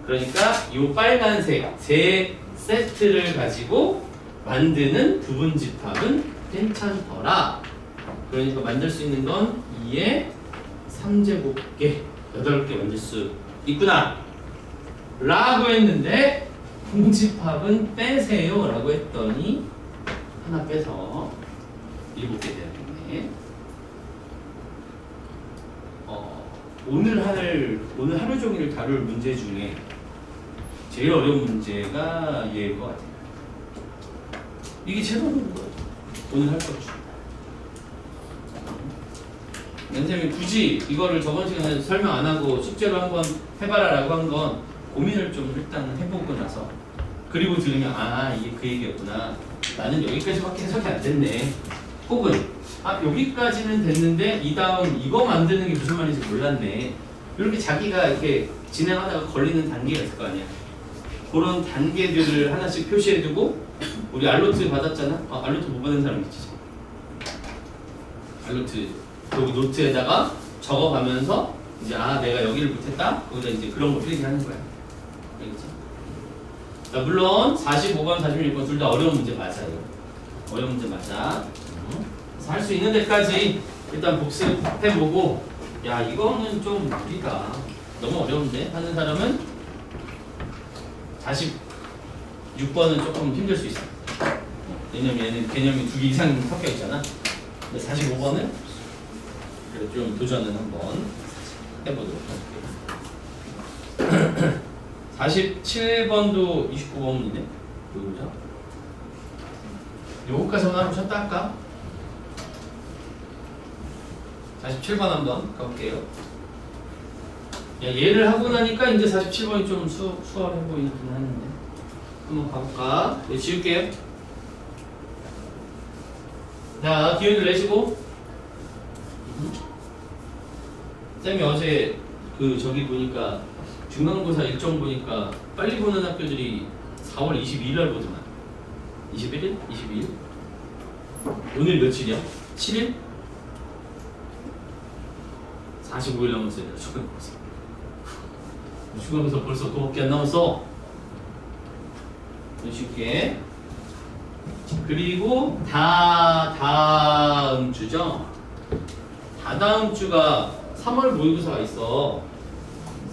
그러니까 이 빨간색 세 세트를 가지고 만드는 부분집합은 괜찮더라. 그러니까 만들 수 있는 건 2의 3제곱개 8개 만들 수 있구나 라고 했는데 분집합은 빼세요 라고 했더니 하나 빼서 7개 되었네. 오늘 하루 종일 다룰 문제 중에 제일 어려운 문제가 얘일 것 같아요. 이게 제일 어려운 거야. 오늘 할 것 중. 선생님이 굳이 이거를 저번 시간에 설명 안 하고 숙제로 한번 해봐라 라고 한 건 고민을 좀 일단 해보고 나서 그리고 들으면 이게 그 얘기였구나. 나는 여기까지밖에 해석이 안 됐네. 혹은 여기까지는 됐는데 이 다음 이거 만드는 게 무슨 말인지 몰랐네. 이렇게 자기가 이렇게 진행하다가 걸리는 단계가 있을 거 아니야. 그런 단계들을 하나씩 표시해두고 우리 알로트 받았잖아? 알로트 못 받은 사람 있지? 알로트 여기 노트에다가 적어가면서 이제 내가 여기를 못했다? 거기다 이제 그런 거 필기하는 거야. 알겠지? 자, 물론 45번, 46번 둘 다 어려운 문제 맞아요. 어려운 문제 맞아. 할 수 있는 데까지 일단 복습해보고 이거는 좀 무리다. 너무 어려운데? 하는 사람은 46번은 조금 힘들 수 있어. 왜냐면 얘는 개념이 2개 이상 섞여 있잖아. 근데 45번은 좀 도전을 한번 해보도록 할게요. 47번도 29번이네. 요거죠? 요거까지 한번 쉬었다 할까? 47번 한번 가볼게요. 얘를 하고 나니까 이제 47번이 좀 수월해 보이긴 하는데 한번 가볼까? 지울게요. 자, 기회를 내시고. 쌤이 어제 저기 보니까 중간고사 일정 보니까 빨리 보는 학교들이 4월 22일 날 보더만. 21일? 22일? 오늘 며칠이야? 7일? 45일 남았어요. 중간고사. 중간고사 벌써 2학기 안 남았어. 쉽게. 그리고 다음 주죠. 다다음 주가 3월 모의고사가 있어.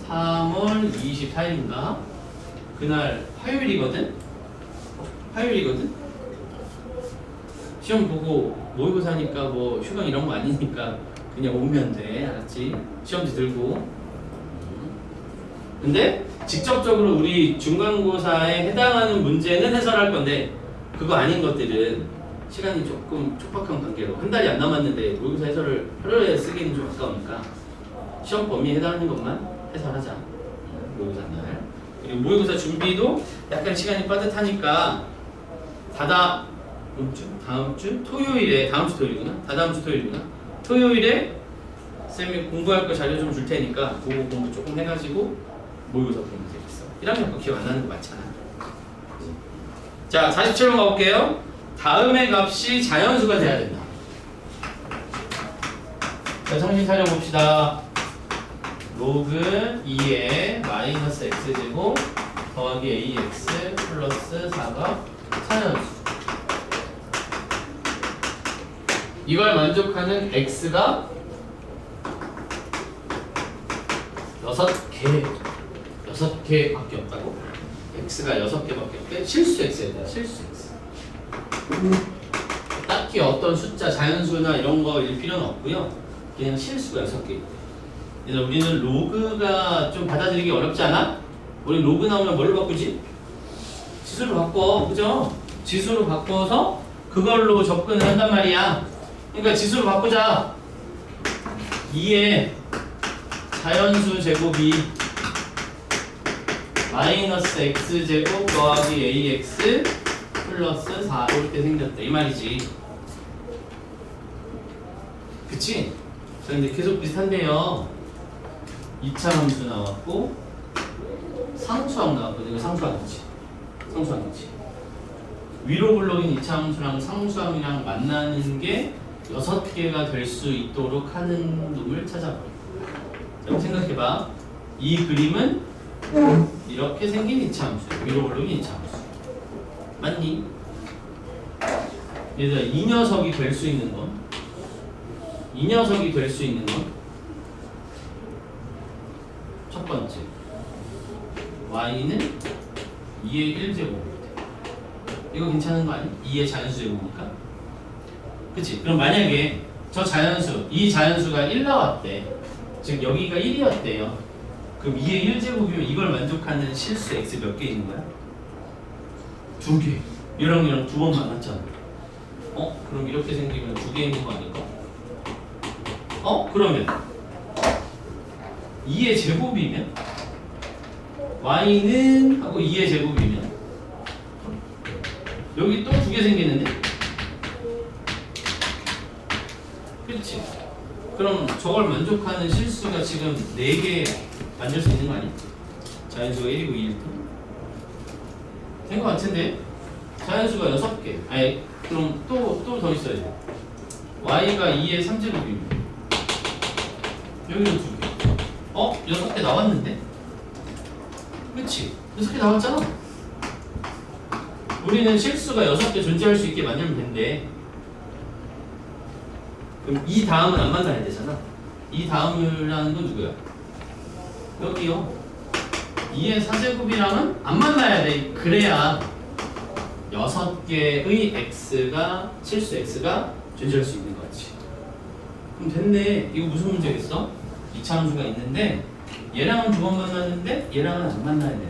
3월 24일인가? 그날 화요일이거든? 시험 보고 모의고사니까 뭐 휴강 이런 거 아니니까 그냥 오면 돼. 알았지? 시험지 들고. 근데 직접적으로 우리 중간고사에 해당하는 문제는 해설할 건데 그거 아닌 것들은 시간이 조금 촉박한 관계로 한 달이 안 남았는데 모의고사 해설을 하루에 쓰기는 좀 아까우니까 시험 범위에 해당하는 것만 해설하자. 모의고사 날. 그리고 모의고사 준비도 약간 시간이 빠듯하니까 다음 주 토요일에 다음 주 토요일이구나. 토요일에 쌤이 공부할 거 자료 좀 줄 테니까 그거 공부 조금 해가지고 모의고사 보면 되겠어. 1학년 거 기억 안 나는 거 많잖아. 자, 47번 가볼게요. 다음의 값이 자연수가 돼야 된다. 자, 정신 차려봅시다. 로그 2의 마이너스 x제곱 더하기 ax 플러스 4가 자연수. 이걸 만족하는 x가 6개밖에 없다고? x가 6개밖에 없대? 실수 x에 대한 실수 x. 딱히 어떤 숫자, 자연수나 이런 거일 필요는 없고요. 그냥 실수가 6개. 그래서 우리는 로그가 좀 받아들이기 어렵지 않아? 우리 로그 나오면 뭘로 바꾸지? 지수로 바꿔, 그죠? 지수로 바꿔서 그걸로 접근을 한단 말이야. 그러니까 지수로 바꾸자. 2의 자연수 제곱이 마이너스 x제곱 더하기 ax 플러스 4 이렇게 생겼다 이 말이지. 그치? 자, 근데 계속 비슷한데요. 2차 함수 나왔고 상수항 나왔거든요. 상수항이지. 위로 불러인 2차 함수랑 상수항이랑 만나는 게 6개가 될 수 있도록 하는 놈을 찾아버려. 자, 생각해봐. 이 그림은 이렇게 생긴 2차 함수. 위로 불러인 2차 함수. 맞니? 얘들아, 이 녀석이 될 수 있는 건 첫 번째 y는 2의 1제곱이 돼. 이거 괜찮은 거 아니? 2의 자연수 제곱이니까. 그치? 그럼 만약에 저 자연수, 이 자연수가 1 나왔대. 즉 여기가 1이었대요. 그럼 2의 1제곱이면 이걸 만족하는 실수 x 몇 개 있는 거야? 2개. 얘랑 2번 만났잖아. 그럼 이렇게 생기면 2개 있는 거 아닐까? 그러면 2의 제곱이면 y는 하고 2의 제곱이면 여기 또 2개 생기는데? 그렇지? 그럼 저걸 만족하는 실수가 지금 4개 만들 수 있는 거 아니야? 자연수가 1이고 2일 된 거 같은데? 자연수가 6개. 아니 그럼 또 더 있어야 돼. y가 2의 3제곱이면 여기는 2개. 6개 나왔는데? 그치? 6개 나왔잖아? 우리는 실수가 6개 존재할 수 있게 만들면 된대. 그럼 이 다음은 안 만나야 되잖아. 이 다음이라는 건 누구야? 여기요. 2의 4제곱이랑은 안 만나야 돼. 그래야 6개의 x가 실수 x가 존재할 수 있는 거지. 그럼 됐네. 이거 무슨 문제겠어? 2차 함수가 있는데 얘랑은 2번 만났는데 얘랑은 안 만나야 돼.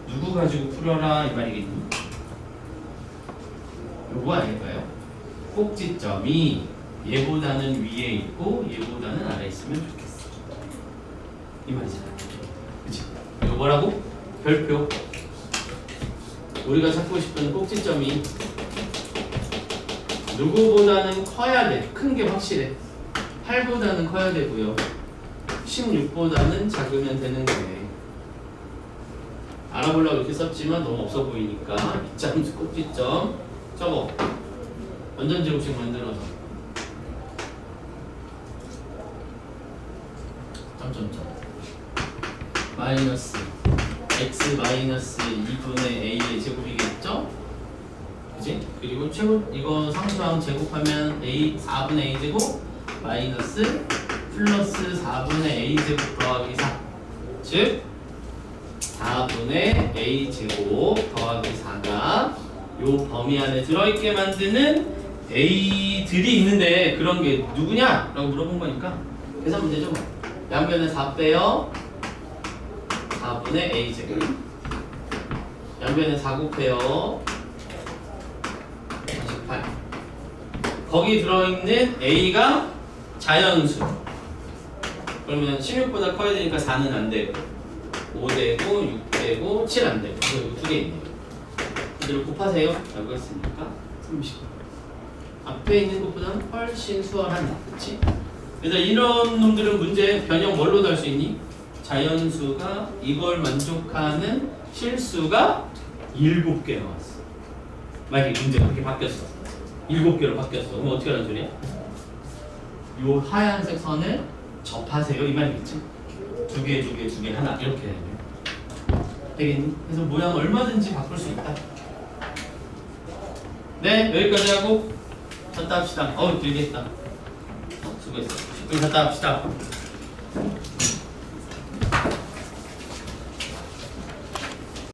누구 가지고 풀어라 이 말이겠니? 요거 아닐까요? 꼭지점이 얘보다는 위에 있고 얘보다는 아래에 있으면 좋겠어. 이 말이잖아. 그치? 이거 뭐라고? 별표. 우리가 찾고 싶은 꼭지점이 누구보다는 커야 돼. 큰 게 확실해. 8보다는 커야 되고요. 16보다는 작으면 되는 거예요. 알아보려고 이렇게 썼지만 너무 없어 보이니까 이점수 꼭지점 적어. 완전 제곱식 만들어서 점점점 마이너스 x 마이너스 2분의 a의 제곱이겠죠? 그지? 그리고 최고 이거 상수항 제곱하면 a 4분의 a 제곱 마이너스 플러스 4분의 a 제곱 더하기 4. 즉 4분의 a 제곱 더하기 4가 요 범위 안에 들어있게 만드는 a들이 있는데 그런 게 누구냐? 라고 물어본 거니까 계산 문제죠 뭐. 양변에 4 빼요. 4분의 a제곱. 양변에 4 곱해요. 48. 거기 들어있는 a가 자연수. 그러면 16보다 커야 되니까 4는 안 되고 5 되고 6 되고 7 안 되고 그리고 2개 있네요. 이대로 곱하세요. 라고 했으니까 30. 앞에 있는 것보다는 훨씬 수월한다. 그치? 그래서 이런 놈들은 문제 변형 뭘로 달 수 있니? 자연수가 이걸 만족하는 실수가 7개 나왔어. 만약에 문제가 그렇게 바뀌었어. 7개로 바뀌었어. 그럼 어떻게 하는 소리야? 요 하얀색 선을 접하세요. 이 말이겠지? 2개, 2개, 2개, 하나 이렇게 되겠니? 그래서 모양 얼마든지 바꿀 수 있다. 네, 여기까지 하고 잤다 합시다. 길게 했다. 수고했어. 10분 잤다 합시다.